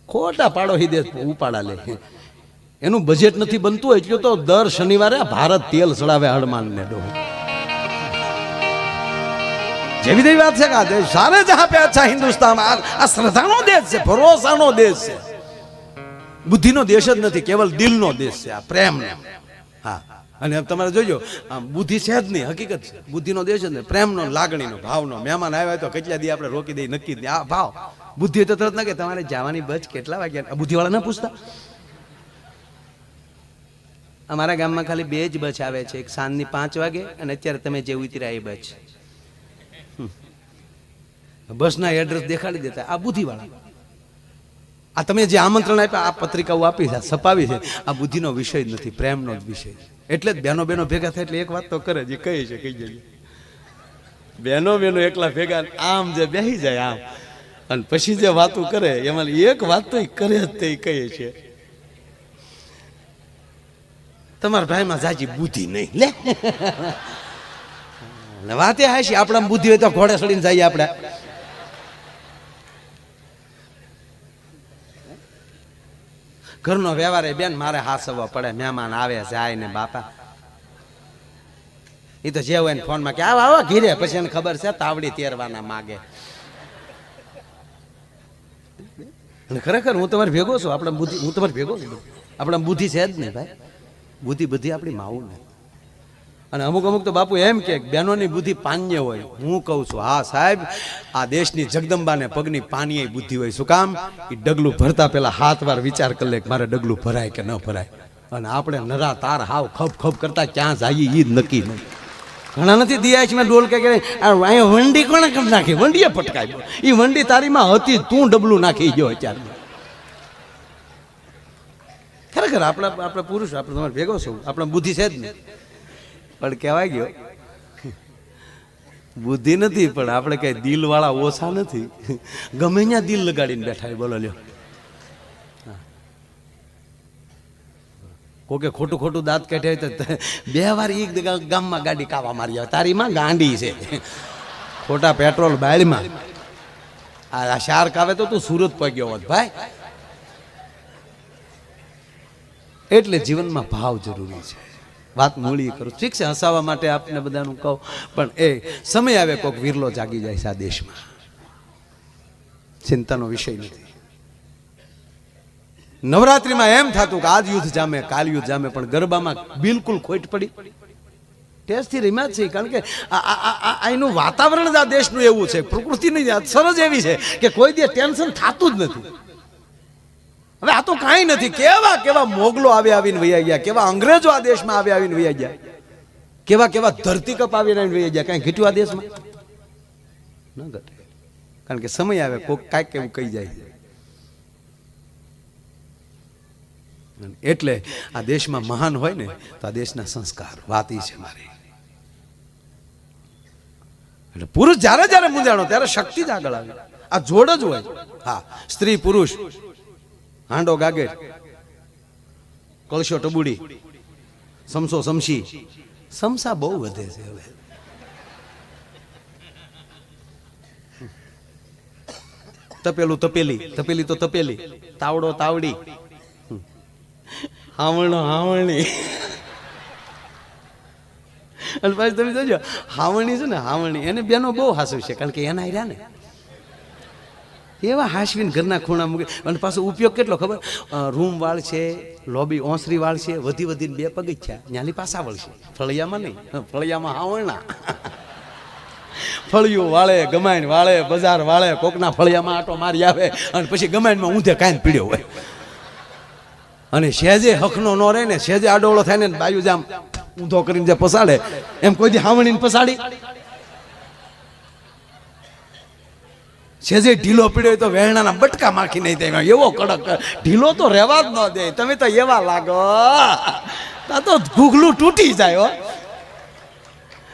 ખોટા પાડો હિદે ઉપાડા લે. એનું બજેટ નથી બનતું એટલું તો દર શનિવારે ભારત તેલ ચડાવે હનુમાન ને ડો. જેવી તેવી વાત છે કે આ દેશ સારે જહાં પે અચ્છા હિન્દુસ્તાન. આ શ્રદ્ધાનો દેશ છે, ભરોસાનો દેશ છે, બુદ્ધિનો દેશ જ નથી, કેવલ દિલનો દેશ છે, આ પ્રેમનો. હા, અને તમારે જોજો બુદ્ધિ છે જ નહીં, હકીકત છે, બુદ્ધિનો દેશ જ નહીં, પ્રેમનો, લાગણીનો, ભાવનો. મહેમાન આવ્યા તો કેટલા દી આપણે રોકી દઈએ, નક્કી જ આ ભાવ. બુદ્ધિ તો તરત ના કે તમારે જવાની બચ કેટલા વાગ્યા, બુદ્ધિવાળા ના પૂછતા. અમારા ગામમાં ખાલી 2 જ બચ આવે છે, એક સાંજની 5 વાગે અને અત્યારે તમે જે ઉતર્યા એ બચ. બસના એડ્રેસ દેખાડી દેતા આ બુદ્ધિવાળા. આ તમે જે આમંત્રણ આપ્યા, આ પત્રિકાઓ આપી છે, છપાવી છે, આ બુદ્ધિનો વિષય જ નથી, પ્રેમનો જ વિષય છે. એટલે જ બહેનો ભેગા થાય એટલે એક વાત તો કરે, જે કહે છે કહી જઈએ. બહેનો એકલા ભેગા આમ જે બેસી જાય આમ, અને પછી જે વાતો કરે એમાં એક વાત તો કરે જ તે કહે છે તમારા ભાઈમાં જાજી બુદ્ધિ નહીં લે વાતે હાશી. આપણા બુદ્ધિ હોય તો ઘોડે ચડીને જઈએ આપણે. ઘરનો વ્યવહાર બેન મારે હાસવવા પડે, મહેમાન આવે જાય ને બાપા એ તો જે હોય ને ફોનમાં કે આવો ઘીરે, પછી એને ખબર છે તાવડી તેરવાના માગે. અને ખરેખર હું તમારી ભેગો છું, આપણા બુદ્ધિ, હું તમારી ભેગો છું, આપણા બુદ્ધિ છે જ નહીં ભાઈ, બુદ્ધિ બધી આપણી માવું ને. અને અમુક તો બાપુ એમ કે બહેનોની બુદ્ધિ પાન્ય હોય. હું કહું છું હા સાહેબ, આ દેશની જગદંબાને પગની પાનીય બુદ્ધિ હોય. શું કામ? એ ડગલું ભરતા પેલા 7 વાર વિચાર કરી લે કે મારે ડગલું ભરાય કે ન ભરાય. અને આપણે નરા તાર હાવ ખપ કરતા ક્યાં જઈએ એ જ નક્કી નહીં. ઘણા નથી દિયા છે મેં ડોલ કે અહીંયા વંડી કોણે કરી નાખી, વંડીએ પટકાય. એ વંડી તારીમાં હતી, તું ડબલું નાખી ગયો અત્યારે. ખરેખર આપણે પુરુષ, આપણે તમારે ભેગો છું, આપણે બુદ્ધિ છે જ નહીં. પણ કહેવાય ગયો બુદ્ધિ નથી, પણ આપણે કઈ દિલ વાળા ઓછા નથી. ગમે ત્યાં દિલ લગાડીને બેઠા. બોલો લ્યો, કોકે ખોટું દાંત કાઢ્યા તો 2 વાર એક ગામમાં ગાડી કાવા મારી આવે. તારીમાં ગાંડી છે, ખોટા પેટ્રોલ બાળમાં. આ શાર્ક આવે તો તું સુરત પગ્યો હોત ભાઈ. એટલે જીવનમાં ભાવ જરૂરી છે. વાત મૂળી કરું, ઠીક છે, હસાવવા માટે આપને બધાનું કહું, પણ એ સમય આવે કોઈક વિરલો જાગી જાય છે આ દેશમાં, ચિંતાનો વિષય નથી. નવરાત્રીમાં એમ થતું કે આજ યુદ્ધ જામે કાલ યુદ્ધ જામે, પણ ગરબામાં બિલકુલ ખોટ પડી. ટેસ્ટથી રમ્યા જ છે, કારણ કે એનું વાતાવરણ જ આ દેશનું એવું છે, પ્રકૃતિની અસર જ એવી છે કે કોઈ દે ટેન્શન થતું જ નથી. હવે આ તો કાંઈ નથી, કેવા મોગલો આવીને વૈયા ગયા, કેવા અંગ્રેજો આ દેશમાં આવીને વૈયા ગયા, કેવા ધરતીકપ આવીને વૈયા ગયા. કાંઈ ઘટ્યું આ દેશમાં ન ઘટે, કારણ કે સમય આવે કોઈક કાંઈક એવું કહી જાય. એટલે આ દેશમાં મહાન હોય ને તો આ દેશના સંસ્કાર વાત છે મારી. એટલે પુરુષ જ્યારે મૂંઝાણો ત્યારે શક્તિ જ આગળ આવે. આ જોડ જ હોય. હા, સ્ત્રી પુરુષ, હાંડો ગાગર, કળશો ટબુડી, સમસો સમસી. સમસા બહુ વધે છે હવે. તપેલું તપેલી તો તપેલી, તાવડો તાવડી, હાવણો હાવણી. અને પાછું તમે જોજો હાવણી છે ને, હાવણી એને બેનો બહુ હાસવ છે, કારણ કે એના રહ્યા ને એવા હાસવીને ઘરના ખૂણા મૂકે. અને પાછો ઉપયોગ કેટલો ખબર, રૂમ વાળ છે, લોબી ઓસરી વાળ છે, વધીને 2 પગથિયા ન્યાલી પાસા વળશે. ફળિયામાં નહીં, ફળિયામાં હાવણા. ફળિયું વાળે, ગમાઈન વાળે, બજાર વાળે, કોકના ફળિયામાં આટો મારી આવે અને પછી ગમાઈનમાં ઊંધે કાંઈ પીડ્યો હોય. અને સહેજે હકનો ન રહે ને, સહેજે આડોળો થાય ને, બાયુ જામ ઊંધો કરીને જે પસાડે, એમ કોઈ દી હાવણીને પસાડી. સહેજે ઢીલો પીડ્યો તો વેરણાના બટકા માખી નહીં થાય, એવો કડક ઢીલો તો રહેવા જ ન દે. તમે તો એવા લાગો, તા તો ઘૂઘલું તૂટી જાય હો.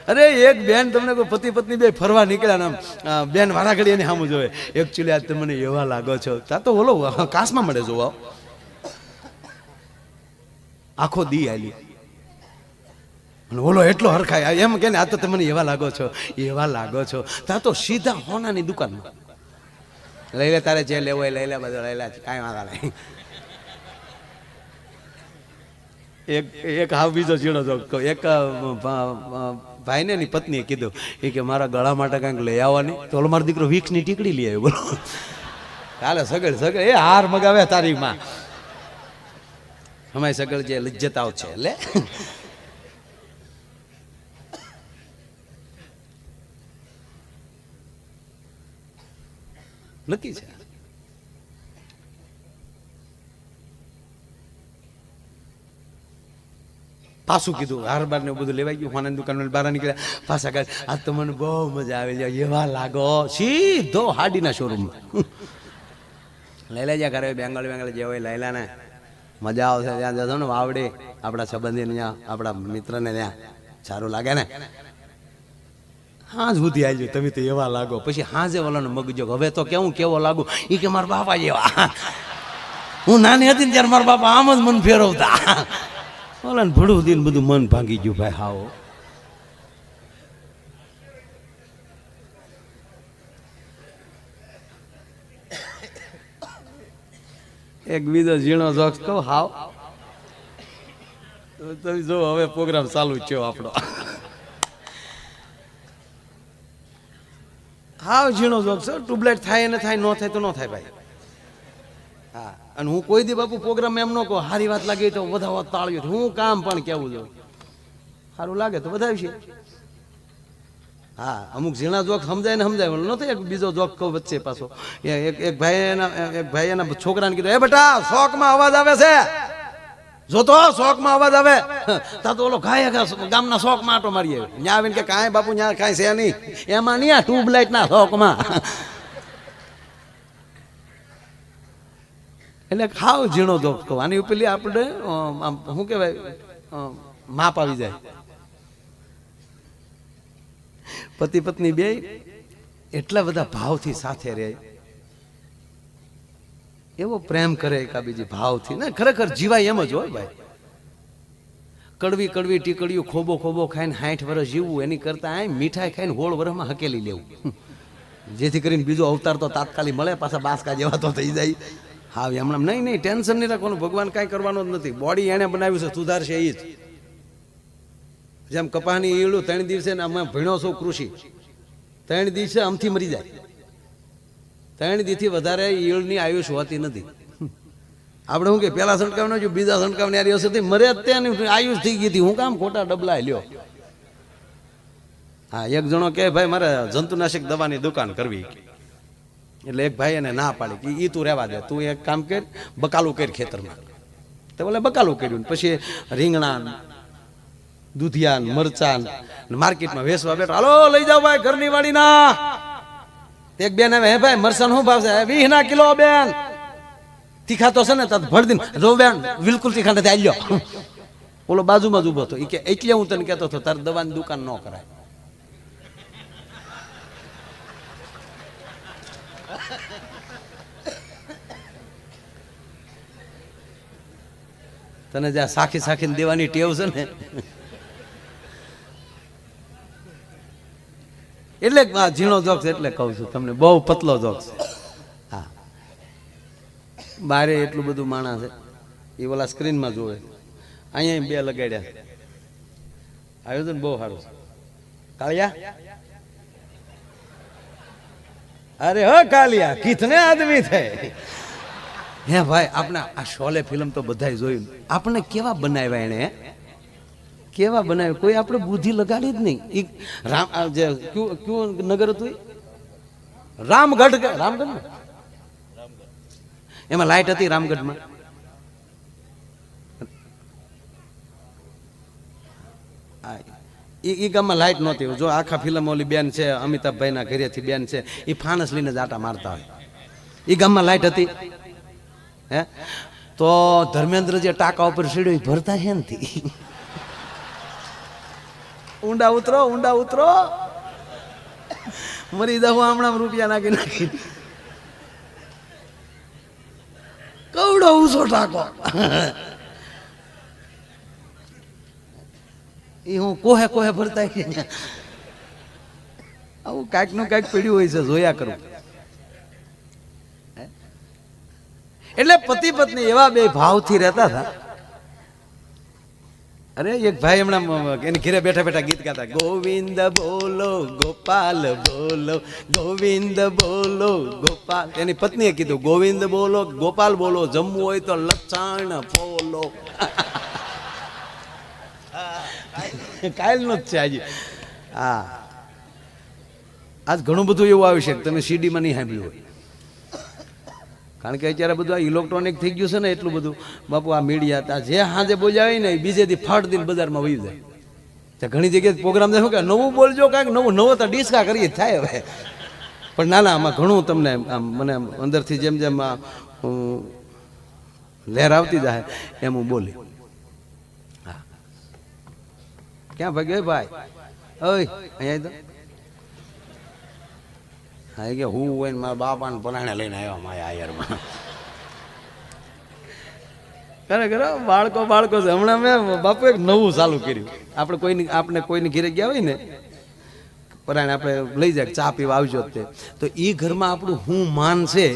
અરે એક બેન, તમને કોઈ પતિ પત્ની 2 ફરવા નીકળ્યા ને બેન વારા ઘડી એની સામું જોવે, એકચ્યુઅલી આજ તમને એવા લાગો છો, તા તો ઓલો કાસમાં મળે જોવા. આખો દી આલી અને ઓલો એટલો હરખાય એમ કે આ તો તમને એવા લાગો છો તા તો સીધા હોનાની દુકાનમાં. લઈ લે, તારે જે લેવો લઈ લે, બધું લઈ લે, કાંઈ વાંધો નહીં. એક હાવ બીજો ઝીણો જોક કહું. એક ભાઈને ની પત્નીએ કીધું એ કે મારા ગળા માટે કંઈક લઈ આવવાની, તો ઓલો મારો દીકરો વિક્સની ટીકડી લઈ આવ્યો. બોલો કાલે સગડ સગડ એ હાર મગાવે તારી માં, અમારી સગડ જે લજ્જતાઓ છે એટલે નક્કી છે. પાછું કીધું હાર બાર ને બધું લેવાઈ ગયું, હોનાની દુકાન બહાર નીકળ્યા, પાછા કાઢ આજ તો મને બહુ મજા આવે છે, એવા લાગો, સીધો હાડીના શોરૂમમાં લઈ લેજા ઘરે, બેંગલ જે હોય લઈ લે ને, મજા આવશે. ત્યાં જશો ને વાવડે આપણા સંબંધીને, ત્યાં આપણા મિત્રને, ત્યાં સારું લાગે ને. હાજ સુધી આવી તમે તો એવા લાગો. પછી હાજે ઓલાનો મગજો હવે તો કેવું કેવો લાગુ, એ કે મારા બાપા જેવા. હું નાની હતી ને ત્યારે મારા બાપા આમ જ મન ફેરવતા, ઓલા ને ભડું દીને બધું મન ભાંગી ગયું ભાઈ. હાવ એક બીજો ઝીણો જોક્સ કહું. હાવ તમે જો હવે પ્રોગ્રામ ચાલુ થયો આપણો. હાવ ઝીણો જોક્સ, ટ્યુબલાઇટ થાય ને થાય, ન થાય તો ન થાય ભાઈ. હા, અને હું કોઈ દી બાપુ પ્રોગ્રામ એમ ન કહું સારી વાત લાગી તો વધારે તાળ્યું, હું કામ પણ કેવું છું, સારું લાગે તો વધાવી છે. હા, અમુક ઝીણા જોક સમજાય ને સમજાય નથી. એક બીજો જોક કહું વચ્ચે પાછો. એક ભાઈ એના છોકરાને કીધું, એ બેટા શોકમાં અવાજ આવે છે, જોતો શોકમાં અવાજ આવે. તા તો ઓલો ખાય ગામના શોકમાં આટો મારી આવ્યો. ત્યાં આવીને કે કાંઈ બાપુ ત્યાં કાંઈ છે નહીં, એમાં નહીં આ ટ્યુબલાઇટ ના શોકમાં. એટલે ખાવ ઝીણો જોક કહું. આની પેલી આપણે શું કહેવાય માપ આવી જાય. પતિ પત્ની બે એટલા બધા ભાવથી સાથે રહે, એવો પ્રેમ કરે એકાબીજી ભાવથી ને, ખરેખર જીવાય એમ જ હોય ભાઈ. કડવી કડવી ટીકડીઓ ખોબો ખોબો ખાઈને 60 વર્ષ જીવવું એની કરતા આ મીઠાઈ ખાઈને 16 વર્ષમાં હકેલી લેવું, જેથી કરીને બીજો અવતાર તો તાત્કાલિક મળે, પાછા બાસકા જેવા તો થઈ જાય. હા, હમણાં નહીં ટેન્શન નહીં રાખવાનું, ભગવાન કાંઈ કરવાનું જ નથી. બોડી એને બનાવ્યું છે, સુધારશે એ જ. જેમ કપાસની ઈયળું 3 દિવસે ને અમે ભણ્યો છું કૃષિ, 3 દિવસે આમથી મરી જાય. 3 દિવસથી વધારે ઈયળની આયુષ હોતી નથી. આપણે શું કે પેલા છંટકાવનો જો બીજા છંટકાવની આરી હશે મરે અત્યારની આયુષ થઈ ગઈ હતી, હું કામ ખોટા ડબલા લ્યો. હા, એક જણો કે ભાઈ મારે જંતુનાશક દવાની દુકાન કરવી, એટલે એક ભાઈ એને ના પાડી કે ઈ તું રહેવા દે, તું એક કામ કર બકાલું કર ખેતરમાં. તો બોલે બકાલું કર્યું, પછી રીંગણા દૂધિયાન મરચાન માર્કેટમાં વેચવા બેઠો. હાલો લઈ જાઓ ભાઈ ઘરની વાડીના. એક બેન આવે, હે ભાઈ મરચાં શું ભાવ છે? 20 કિલો બેન. તીખા તો છે ને તત ભરદીન જો બેન બિલકુલ તીખા નથી આલ્યો. ઓલો બાજુમાં જ ઉભો હતો, એ કે એટલે હું તને કહેતો હતો તારે દવાની દુકાન ન કરાય. તને જ્યાં સાખી સાખીને દેવાની ટેવ છે ને, એટલે ઝીણો જોક્સ એટલે કહું છું તમને, બહુ પતલો જોક્સ. હા, બારે એટલું બધું માણસ છે, એ ઓલા સ્ક્રીનમાં જોવે. અહીંયા 2 લગાડ્યા, આયોજન બહુ સારું છે. કાળિયા, અરે હો કાલિયા કિતને આદમી થે. હે ભાઈ, આપણે આ શોલે ફિલ્મ તો બધાય જોયું, આપણે કેવા બનાવ્યા એને, કેવા બનાવ્યા, કોઈ આપણે બુદ્ધિ લગાડી જ નહીં. રામ જે ક્યું નગર હતું, રામગઢ, રામગઢ એમાં લાઈટ હતી. રામગઢમાં એ ગામમાં લાઈટ નહોતી. જો આખા ફિલ્મ ઓલી બેન છે અમિતાભભાઈ ના ઘરેથી બેન છે, એ ફાનસ લઈને જ આટા મારતા હોય. એ ગામમાં લાઈટ હતી. હે તો ધર્મેન્દ્ર જે ટાંકા ઉપર સીડ્યો એ ભરતા છે નથી. ઊંડા ઉતરો, ઊંડા ઉતરો, મરી જાવ હમણાં રૂપિયા નાખી નાખી. કવડો ઊંચો ટાંકો, એ હું કોહે કોહે ભરતા છે. આવું કાંઈક નું કાંઈક પીડ્યું હોય છે, જોયા કરું. એટલે પતિ પત્ની એવા બે ભાવથી રહેતા હતા. અરે એક ભાઈ હમણાં એની ઘરે બેઠા બેઠા ગીત ગાતા, ગોવિંદ બોલો ગોપાલ બોલો, ગોવિંદ બોલો ગોપાલ. એની પત્નીએ કીધું ગોવિંદ બોલો ગોપાલ બોલો, જમવું હોય તો લસણ પોલો. કાયલનો જ છે આજે. હા, આજ ઘણું બધું એવું આવી છે તમે સીડીમાં નહીં સાંભળ્યું હોય, કારણ કે અત્યારે બધું આ ઇલેક્ટ્રોનિક થઈ ગયું છે ને એટલું બધું. બાપુ આ મીડિયા હતા જે હાજે બોજાવે ને બીજે દી ફાટ દિન બજારમાં વહી જાય. ત્યાં ઘણી જગ્યાએ પ્રોગ્રામ દેખો કે નવું બોલજો કાંઈક નવું નવો તો ડિસ્કા કરીએ થાય હવે. પણ ના ના, આમાં ઘણું તમને આમ મને અંદરથી જેમ જેમ લહેર આવતી જાય એમ હું બોલી. હા, ક્યાં ભાગ્યો ભાઈ? ઓય અહીંયા તો હા કે હું હોય ને મારા બાપાને પરાણે લઈને આવ્યા માયા આયરમાં. ખરેખર બાળકો બાળકો છે. હમણાં મેં બાપુ એક નવું ચાલુ કર્યું. આપણે કોઈની ઘરે ગયા હોય ને પરાણે આપણે લઈ જાય ચા પીવા આવજો તે, તો એ ઘરમાં આપણું હું માન છે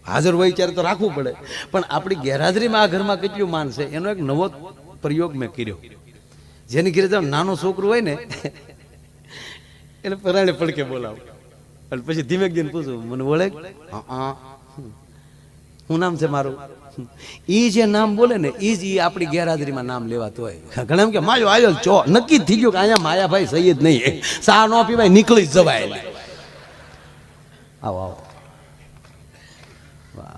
હાજર હોય ત્યારે તો રાખવું પડે, પણ આપણી ગેરહાજરીમાં આ ઘરમાં કેટલું માન છે એનો એક નવો પ્રયોગ મેં કર્યો. જેની ઘરે જાવ નાનો છોકરો હોય ને એને પરાણે પડકે બોલાવો અને પછી ધીમે ધીમે પૂછું, મને ઓળખ? હા, શું નામ છે મારું? એ જે નામ બોલે ને એ જ આપણી ગેરહાજરીમાં નામ લેવાતું હોય. ઘણા એમ કે માયો આવ્યો ચો, નક્કી જ થઈ ગયું કે અહીંયા માયાભાઈ સહી જ નહીં, સા ન પીવાય નીકળી જ જવાય. આવો આવો,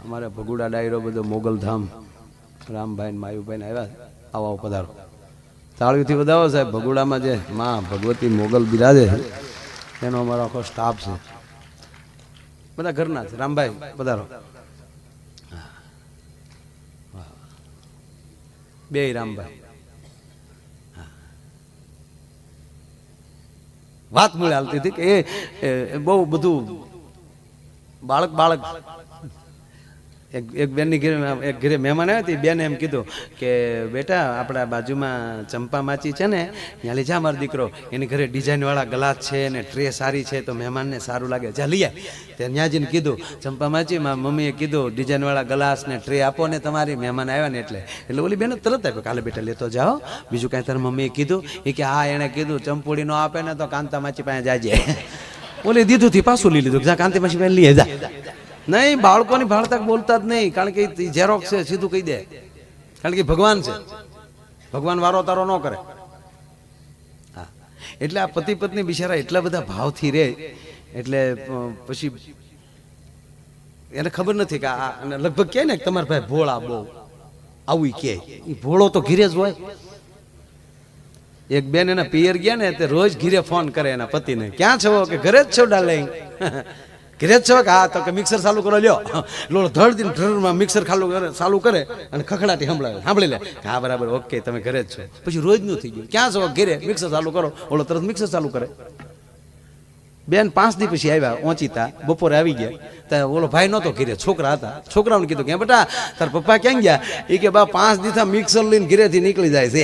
અમારે ભગુડા ડાયરો બધો મોગલધામ રામભાઈ માયુભાઈ ને આવ્યા. આવો આવો પધારો, તાળીઓથી વધાવો સાહેબ. ભગુડામાં જે માં ભગવતી મોગલ બિરાજે એનો અમારો આખો સ્ટાફ છે, બધા ઘરના છે. રામભાઈ પધારો. બે રામભાઈ વાત મળે હાલતી હતી કે એ બહુ બધું બાળક એક બેનની ઘરે એક ઘરે મહેમાન આવ્યા હતી. બેને એમ કીધું કે બેટા આપણા બાજુમાં ચંપા માચી છે ને ત્યાં લઈ જા મારો દીકરો, એની ઘરે ડિઝાઇનવાળા ગ્લાસ છે ને ટ્રે સારી છે તો મહેમાનને સારું લાગે, જા લઈ આય. ત્યાં ત્યાં જઈને કીધું ચંપા માચી મમ્મીએ કીધું ડિઝાઇનવાળા ગ્લાસ ને ટ્રે આપો ને તમારી મહેમાન આવ્યા ને એટલે ઓલી બેને તરત આપ્યો, કાલે બેટા લેતો જાઓ. બીજું કાંઈ તારી મમ્મીએ કીધું? એ કે હા એણે કીધું ચંપુડી નો આપે ને તો કાંતા માચી પાસે જાજે. ઓલી દીધુંથી પાછું લઈ લીધું, જા કાંતા માચી પાસે લઈ જા. નહીં, બાળકોની ભાળતા બોલતા જ નહીં, કારણ કે ઝેરોક્સ છે સીધું કહી દે, કારણ કે ભગવાન છે, ભગવાન વારો તારો ન કરે. હા, એટલે આ પતિ પત્ની બિચારા એટલા બધા ભાવથી રહે એટલે પછી એને ખબર નથી કે આ લગભગ કહે ને તમારા ભાઈ ભોળા બહુ આવું કે એ ભોળો તો ઘીરે જ હોય. એક બેન એના પિયર ગયા ને તે રોજ ઘીરે ફોન કરે એના પતિને, ક્યાં છો? કે ઘરે જ છો ડાર્લિંગ. ઘરે જ છો? કે હા. તો કે મિક્સર ચાલુ કરો લ્યો. લોલો ધડ દિન ઢરમાં મિક્સર ચાલુ કરે અને ખખડાટી સાંભળી લે. હા બરાબર, ઓકે તમે ઘરે જ છો. પછી રોજનું થઈ ગયું, ક્યાં છો? ઘરે, મિક્સર ચાલુ કરો. ઓલો તરત મિક્સર ચાલુ કરે. બેન 5 દી પછી આવ્યા ઓચીતા, બપોરે આવી ગયા. ત્યાં ઓલો ભાઈ નહોતો ઘરે, છોકરા હતા. છોકરાઓને કીધું કે બેટા તાર પપ્પા ક્યાં ગયા? એ કે બા 5 દીથા મિક્સર લઈને ઘરેથી નીકળી જાય છે.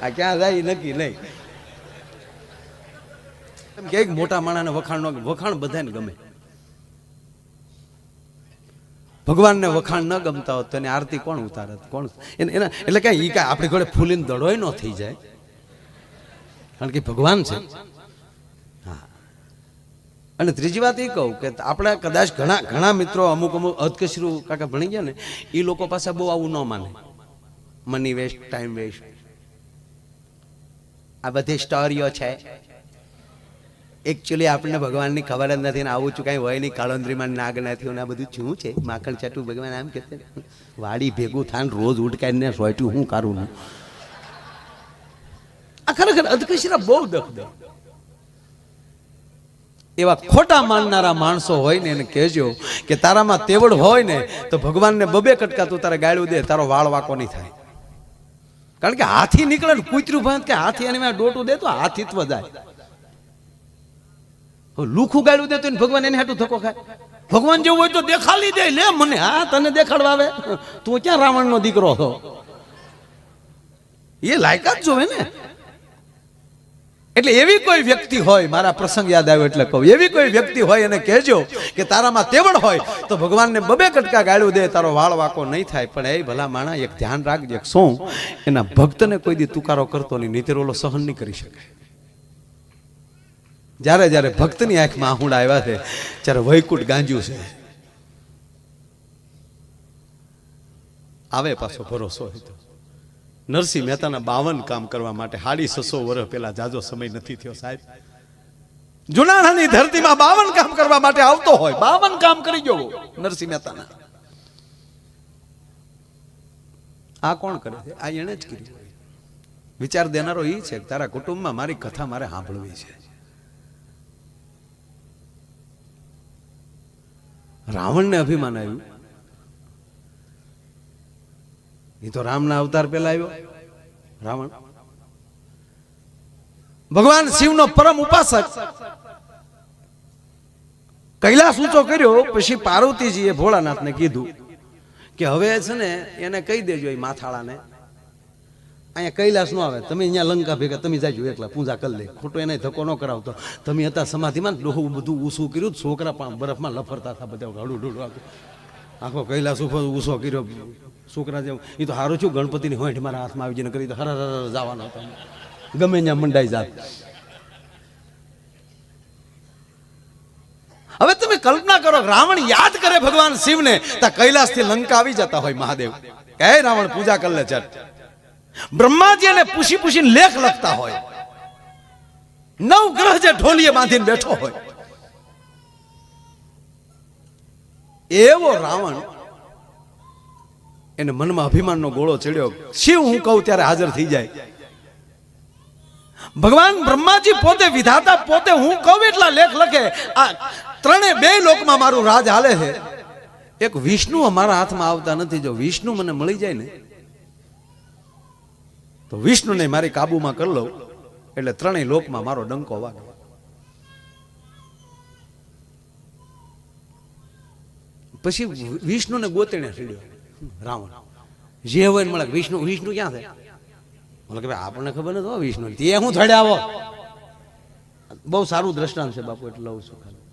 આ ક્યાં જાય નક્કી નહીં. કે મોટા માણાને વખાણ બધાને ગમે, ભગવાનને વખાણ ન ગમતા હોત તો એની આરતી કોણ ઉતારત? કોણ એના એટલે કઈ ઈ કાંઈ આપણી ઘોડે ફૂલીને દડોય ન થઈ જાય, કારણ કે ભગવાન છે. હા, અને ત્રીજી વાત એ કહું કે આપણે કદાચ ઘણા મિત્રો અમુક અધકચરું કાકા ભણી ગયા ને એ લોકો પાસે બહુ આવું ન માને, મની વેસ્ટ, ટાઈમ વેસ્ટ, આ બધી સ્ટોરીઓ છે. એકચ્યુઅલી આપણને ભગવાનની ખબર જ નથી ને આવું છું કાંઈ હોય નહીં, કાળોંદ્રીમાં નાગ નથી ને આ બધું શું છે, માખણ ચાટું ભગવાન આમ કે વાડી ભેગું થાય રોજ ઉડકાઈને સોયટું હું કરું. આ ખરેખર અધકચરા બહુ દખ દે. એવા ખોટા માનનારા માણસો હોય ને એને કહેજો કે તારામાં તેવડ હોય ને તો ભગવાનને બબે કટકા તું તારે ગાળ્યું દે, તારો વાળ વાકો નહીં થાય. કારણ કે હાથી નીકળે ને કૂતરું ભાંત કે હાથી એની ડોટું દે તો હાથીત્વ જાય. લુખું ગાળ્યું દે તો ભગવાન એને હાટું ધક્કો ખાય. ભગવાન જેવું હોય તો દેખાડી દે, લે મને હા તને દેખાડવા આવે, તું ક્યાં રાવણ નો દીકરો છો? એ લાયકાત જોવે ને. એટલે એવી કોઈ વ્યક્તિ હોય, મારા પ્રસંગ યાદ આવ્યો એટલે કહું, એવી કોઈ વ્યક્તિ હોય એને કહેજો કે તારામાં તેવડ હોય તો ભગવાનને બબે કટકા ગાળ્યું દે, તારો વાળ વાકો નહીં થાય. પણ એ ભલા માણા એક ધ્યાન રાખજે, શું એના ભક્તને કોઈ દી તુકારો કરતો નહીં, નહીતર ઓલો સહન નહીં કરી શકે. જ્યારે જ્યારે ભક્તની આંખમાં આહુડા આવ્યા છે ત્યારે વૈકુંઠ ગાંજ્યું છે. આવે પાછો ભરોસો હોય તો. નરસિંહ મહેતાના 52 કામ કરવા માટે 650 વર્ષ પહેલા જાજો સમય નથી થયો સાહેબ. જુનાણાની ધરતીમાં 52 કામ કરવા માટે આવતો હોય, 52 કામ કરી ગયો નરસિંહ મહેતાના. આ કોણ કરે છે? આ એને જ કર્યું. વિચાર દેનારો એ છે કે તારા કુટુંબમાં મારી કથા મારે સાંભળવી છે. રાવણને અભિમાન આવ્યું, એ તો રામના અવતાર પહેલા આવ્યો. રાવણ ભગવાન શિવનો પરમ ઉપાસક, કૈલાસ ઊંચો કર્યો પછી પાર્વતીજીએ ભોળાનાથને કીધું કે હવે છે ને એને કહી દેજો એ માથાળાને અહીંયા કૈલાસ નો આવે, તમે અહીંયા લંકા ભેગા તમે જાજો એકલા પૂજા કરી લે, ખોટો એને ધક્કો ન કરાવતો. તમે હતા સમાધિમાં ડોહું બધું ઊંસું કર્યું, છોકરા પણ બરફમાં લફરતા હતા બધા હળું ઢૂળું, આખો કૈલાસ ઉપર ઊંસો કર્યો છોકરા જેવું. એ તો હારું છું ગણપતિની હોંઠ મારા હાથમાં આવી જઈને કરી તો હર જવાનો હતો, ગમે ત્યાં મંડાઈ જાત. હવે તમે કલ્પના કરો, રાવણ યાદ કરે ભગવાન શિવને તો કૈલાસ થી લંકા આવી જતા હોય મહાદેવ. હે રાવણ પૂજા કરી લે ચટ. બ્રહ્માજી એને પૂછી પૂછીને લેખ લખતા હોય, 9 ગ્રહ જે ઢોલીએ બાંધીને બેઠો હોય એવો રાવણ, એને મનમાં અભિમાનનો ગોળો ચડ્યો. શિવ હું કહું ત્યારે હાજર થઈ જાય. ભગવાન બ્રહ્માજી પોતે વિધાતા, પોતે હું કહું એટલા લેખ લખે. આ 3 લોકમાં મારું રાજ હાલે છે. એક વિષ્ણુ અમારા હાથમાં આવતા નથી. જો વિષ્ણુ મને મળી જાય ને તો વિષ્ણુને મારી કાબુમાં કરી લઉં એટલે 3 લોકમાં મારો ડંકો વાગે. પછી વિષ્ણુને ગોતેણે છેડ્યો રાવણ. જે હોય ને મળે વિષ્ણુ, વિષ્ણુ ક્યાં છે? બોલે કે ભાઈ આપણને ખબર નથી હો વિષ્ણુ, તે હું થડે આવો. બહુ સારું દ્રષ્ટાંત છે બાપુ, એટલે લઉં છું ખાલી.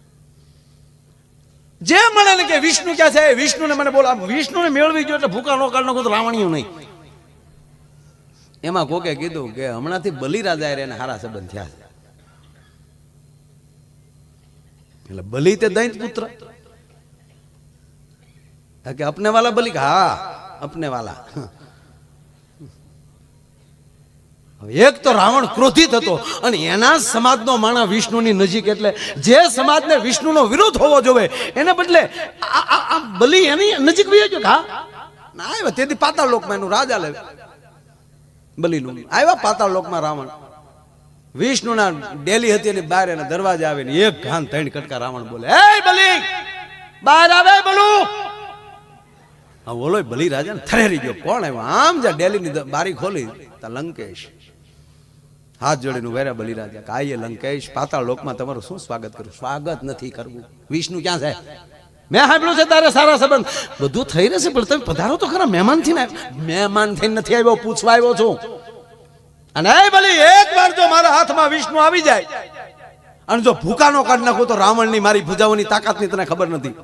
જે મળે ને કે વિષ્ણુ ક્યાં છે, વિષ્ણુને મને બોલા, વિષ્ણુને મેળવી ગયો એટલે ભૂકા નો કાઢ નાખો તો રાવણીયું નહીં. એમાં કોકે કીધું કે હમણાંથી બલિરાજા એને હારા સંબંધ થયા છે. એટલે બલિ તે દૈત પુત્ર કે અપને વાલા બલિ, હા અપને વાલા. એક તો રાવણ ક્રોધિત હતો અને એના સમાજનો માણસ વિષ્ણુની નજીક, એટલે જે સમાજને વિષ્ણુનો વિરોધ હોવો જોઈએ એને બદલે આ બલિ એની નજીક વહી ગયો. હા ના આવ્યા તેથી પાતાળ લોકમાં એનું રાજા લે બલિનું આવ્યા પાતાળ લોકમાં રાવણ. વિષ્ણુના ડેલી હતી એની બહાર એના દરવાજા આવીને એક ઘાન 3 કટકા રાવણ બોલે, એ બલિ બહાર આવે બોલું. હા બોલો બલિ રાજા થરેરી ગયો, કોણ આવ્યો? આમ જા ડેલીની બારી ખોલી તા લંકેશ હાથ જોડીને વેરા બલિ રાજા કે આઈએ લંકેશ, પાતાળ લોકમાં તમારું શું સ્વાગત કરું? સ્વાગત નથી કરવું. વિષ્ણુ ક્યાં છે? મેં સાંભળ્યું છે તારે સારા સંબંધ, બધું થઈ રહેશે પણ તમે પધારો તો ખરા. મહેમાન થઈને મહેમાન થઈને નથી આવ્યો, પૂછવા આવ્યો છું. અને એ બલિ એક વાર જો મારા હાથમાં વિષ્ણુ આવી જાય અને જો ભૂકાનો કાઢ નાખું તો રાવણની મારી ભુજાઓની તાકાતની તને ખબર નથી.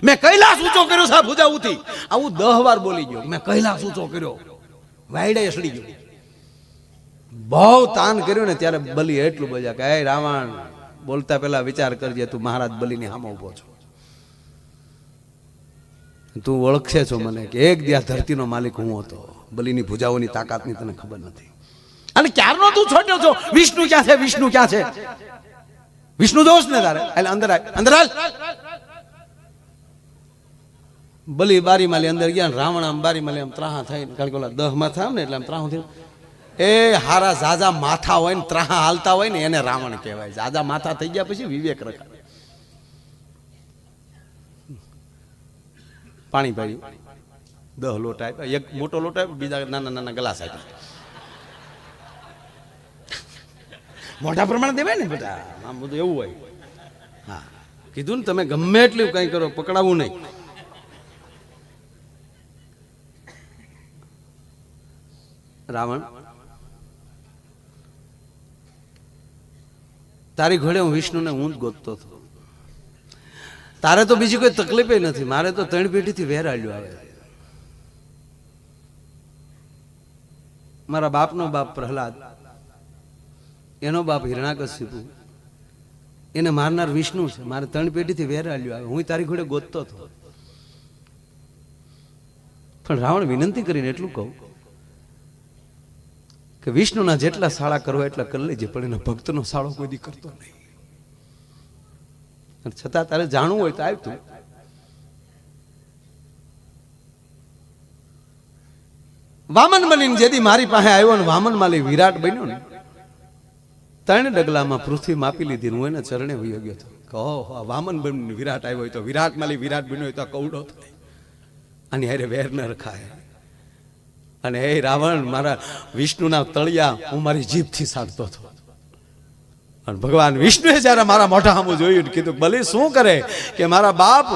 મેં કૈલાસ ઊંચો કર્યો છે ભુજાઓથી, આવું 10 વાર બોલી ગયો. મેં કૈલાસ ઊંચો કર્યો, વાયડે સડી ગયો, બહુ તાન કર્યું ને ત્યારે બલિ એટલું બોલ્યા કે એ રાવણ, બોલતા પહેલા વિચાર કરજે, તું મહારાજ બલિની સામે ઉભો છો, તું ઓળખે છો મને કે એક દી આ ધરતીનો માલિક હું હતો. બલિની ભુજાઓની તાકાતની તને ખબર નથી. અને ક્યારનો તું છોટ્યો છો? વિષ્ણુ ક્યાં છે? વિષ્ણુ ક્યાં છે? વિષ્ણુ દોષ ને તારે અંદર આય, અંદર હાલ. બલિ બારી માલી અંદર ગયા, રાવણ આમ બારી માલી આમ ત્રાહા થઈ, કારણ કે ઓલા 10 માં થાય ને એટલે આમ ત્રાહું થયું. એ હારા ઝાઝા માથા હોય ને ત્રાહા હાલતા હોય ને એને રાવણ કહેવાય. ઝાઝા માથા થઈ ગયા પછી વિવેક રખાય. પાણી પાડ્યું, 10 લોટ આપ્યા, એક મોટો લોટ આપ્યો, બીજા નાના નાના ગ્લાસ આપ્યા. મોટા પ્રમાણે દેવાય ને બેટા, આમ બધું એવું હોય. હા કીધું ને તમે ગમે એટલું કઈ કરો, પકડાવું નહીં. રાવણ તારી ઘોડે હું વિષ્ણુને હું જ ગોતતો હતો. તારે તો બીજી કોઈ તકલીફ નથી, મારે તો 3 પેઢીથી વેર આલ્યો આવે. મારા બાપનો બાપ પ્રહલાદ, એનો બાપ હિરણાકશિપુ, એને મારનાર વિષ્ણુ છે. મારે 3 પેઢીથી વેર આલ્યો આવે. હું તારી ઘોડે ગોતતો હતો. પણ રાવણ વિનંતી કરીને એટલું કહું કે વિષ્ણુના જેટલા સાળા કરવા એટલા કરી લેજે, પણ એના ભક્તનો સાળો કોઈ દી કરતો નહીં. છતાં તારે જાણવું હોય તો આવતું. વામન બનીને જેથી મારી પાસે આવ્યો ને વામન માલી વિરાટ બન્યો ને, 3 ડગલામાં પૃથ્વી માપી લીધી. હું એને ચરણે વયો ગયો હતો. કહો વામન બનીને વિરાટ આવ્યો હોય તો વિરાટ માલી વિરાટ બન્યો હોય તો કૌડો થાય, આની હારે વેર ન રખાય. અને એ રાવણ, મારા વિષ્ણુના તળિયા હું મારી જીભથી સાધતો હતો. અને ભગવાન વિષ્ણુએ જયારે મારા મોઢા સામું જોયું, કીધું બલી શું કરે કે મારા બાપ,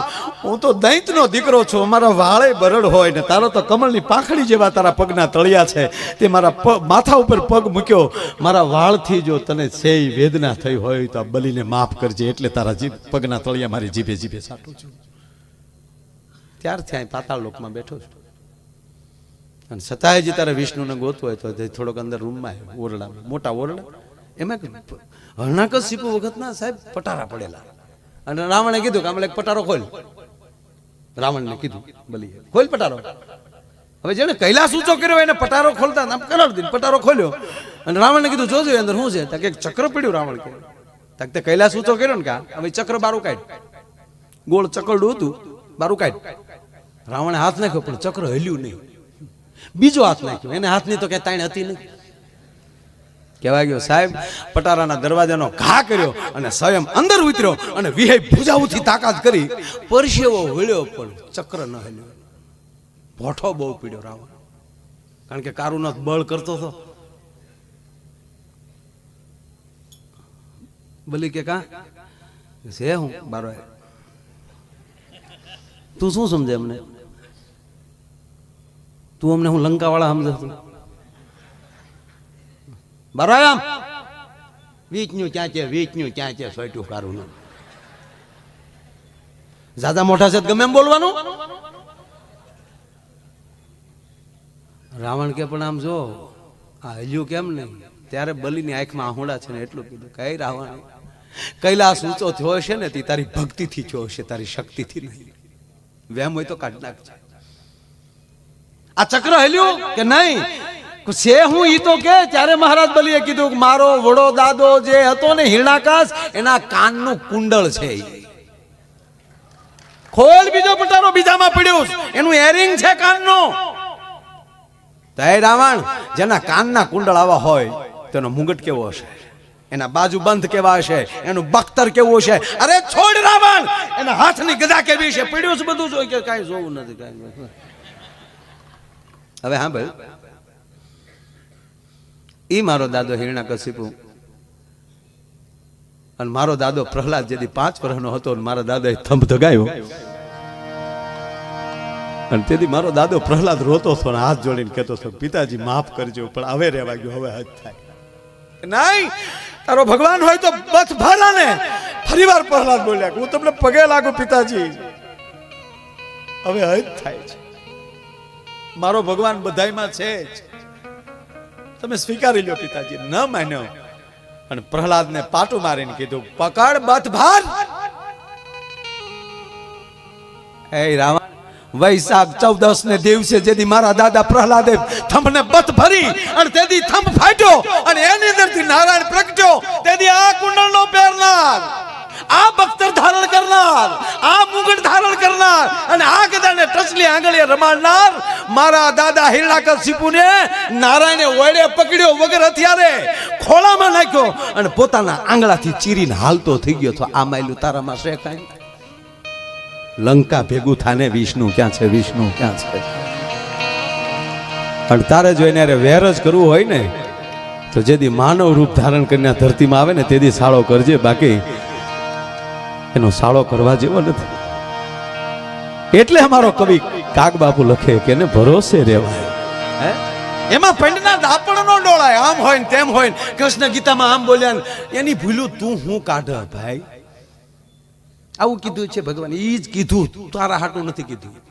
હું તો દૈત્યનો દીકરો છું, મારા વાળે બરડ હોય ને તારો તો કમળની પાંખડી જેવા તારા પગના તળિયા છે. તે મારા માથા ઉપર પગ મૂક્યો, મારા વાળથી જો તને સેય વેદના થઈ હોય તો આ બલીને માફ કરજે, એટલે તારા પગના તળિયા મારી જીભે જીભે સાટું છું. ત્યારથી અહીં પાતાળ લોકમાં બેઠો છું. અને છતાંય જે તારે વિષ્ણુને ગોતવો હોય તો થોડોક અંદર રૂમમાં આવ્યો, ઓરડામાં, મોટા ઓરડા. એમાં હિરણાકશિપુ વખતના સાહેબ પટારા પડેલા. અને રાવણે કીધું કે આમ એક પટારો ખોલ. રાવણને કીધું બલીએ, ખોલ પટારો. હવે જેને કૈલાસ ઊંચો કર્યો એને પટારો ખોલતા આમ કરાવી દીધું. પટારો ખોલ્યો અને રાવણને કીધું જોજો અંદર શું છે. કે ચક્ર પડ્યું. રાવણ કે તે કૈલાસ ઊંચો કર્યો ને કા, હવે ચક્ર બારું કાઢ. ગોળ ચકરડું હતું, બારું કાઢ. રાવણે હાથ નાખ્યો પણ ચક્ર હલ્યું નહીં. બીજો હાથ નાખ્યો, એને હાથની તો કઈ તાણ હતી નહીં. કહેવાય ગયો સાહેબ, પટારાના દરવાજાનો ઘા કર્યો અને સ્વયં અંદર ઉતર્યો અને વિહે ભુજાઓથી તાકાત કરી પરસેવો વળ્યો પણ ચક્ર ન હલ્યો. ભોઠો બહુ પીડ્યો રાવણ, કારણ કે કારુનો બળ કરતો હતો. બલી કે કા છે હું બારો, તું શું સમજે અમને? તું અમને હું લંકા વાળા સમજે? બરાબર વીચનું ક્યાં છે, વીચનું ક્યાં છે, સોયટું કારું ન. જ્યાદા મોટા છે ગમે એમ બોલવાનું. રાવણ કે પણ આમ જો આ હલ્યું કેમ નહીં? ત્યારે બલીની આંખમાં આહુડા છે ને એટલું કીધું, કઈ રાવણ, કૈલાસ ઊંચો થયો હશે ને તે તારી ભક્તિથી થયો હશે, તારી શક્તિથી નહીં. વેમ હોય તો કાઢ નાખજે. આ ચક્ર હલ્યું કે નહીં છે હું ઈ તો કે. ત્યારે મહારાજ બલીએ કીધું કે મારો વડો દાદો જે હતો ને હિરણાકશ, એના કાનનું કુંડળ છે. ખોલ બીજો પટારો, બીજામાં પડ્યું એનું એરિંગ છે કાનનું. તય રાવણ, જેના કાનના કુંડળ આવા હોય તેનો મુગટ કેવો હશે, એના બાજુ બંધ કેવા હશે, એનું બખ્તર કેવું હશે. અરે છોડ રાવણ, એના હાથની ગદા કેવી છે. પડ્યું છે બધું જોઈ કે કાંઈ જોવું નથી કાંઈ. હવે હા ભાઈ, ઈ મારો દાદો હિરણાકશિપુ અને મારો દાદો પ્રહલાદ જેથી 5 વર્ષનો હતો, મારા દાદાએ થંભ ધગાયો અને તેથી મારો દાદો પ્રહલાદ રોતો હતો ને હાથ જોડીને કહેતો હતો, પિતાજી માફ કરજો, પણ હવે રહેવા ગયો, હવે હદ થાય નહીં. તારો ભગવાન હોય તો બસ ભાલા ને. ફરીવાર પ્રહલાદ બોલ્યા, હું તમને પગે લાગુ પિતાજી, હવે હદ થાય છે. મારો ભગવાન બધાયમાં છે જ, તમે સ્વીકારી લો પિતાજી. ન માન્યો અને પ્રહલાદને પાટું મારીને કીધું, પકડ બથ ભાર. એ રાવણ, વૈશાખ 14 ને દિવસે જેથી મારા દાદા પ્રહલાદે થંભને બથ ભરી અને તેથી થંભ ફાટ્યો અને એની અંદરથી નારાયણ પ્રગટ્યો. તેથી આ કુંડળનો પહેરનાર, આ બખ્તર ધારણ કરનાર, આ મુગટ ધારણ કરનાર અને આ ગદાને ટસલી આંગળીએ રમાડનાર મારા દાદા હિરણાકશિપુને નારાયણે ઓળે પકડ્યો, વગર હથિયારે ખોળામાં નાખ્યો અને પોતાના આંગળાથી ચીરીને હાલતો થઈ ગયો. તો આ માયલું તારામાં છે કાંઈ? લંકા ભેગું થાને વિષ્ણુ ક્યાં છે, વિષ્ણુ ક્યાં છે? અને તારે જો એને વેર જ કરવું હોય ને તો જેથી માનવ રૂપ ધારણ કરીને ધરતીમાં આવે ને તેથી સાળો કરજે, બાકી એનો સાળો કરવા જેવો નથી. એટલે અમારો કવિ કાગ બાપુ લખે કે એને ભરોસે રહેવાય. એમાં પંડના દાપણ નો ડોળાય, આમ હોય ને તેમ હોય ને. કૃષ્ણ ગીતામાં આમ બોલ્યા ને એની ભૂલું તું હું કાઢ ભાઈ. આવું કીધું છે ભગવાન, ઈ જ કીધું, તારા હાટું નથી કીધું.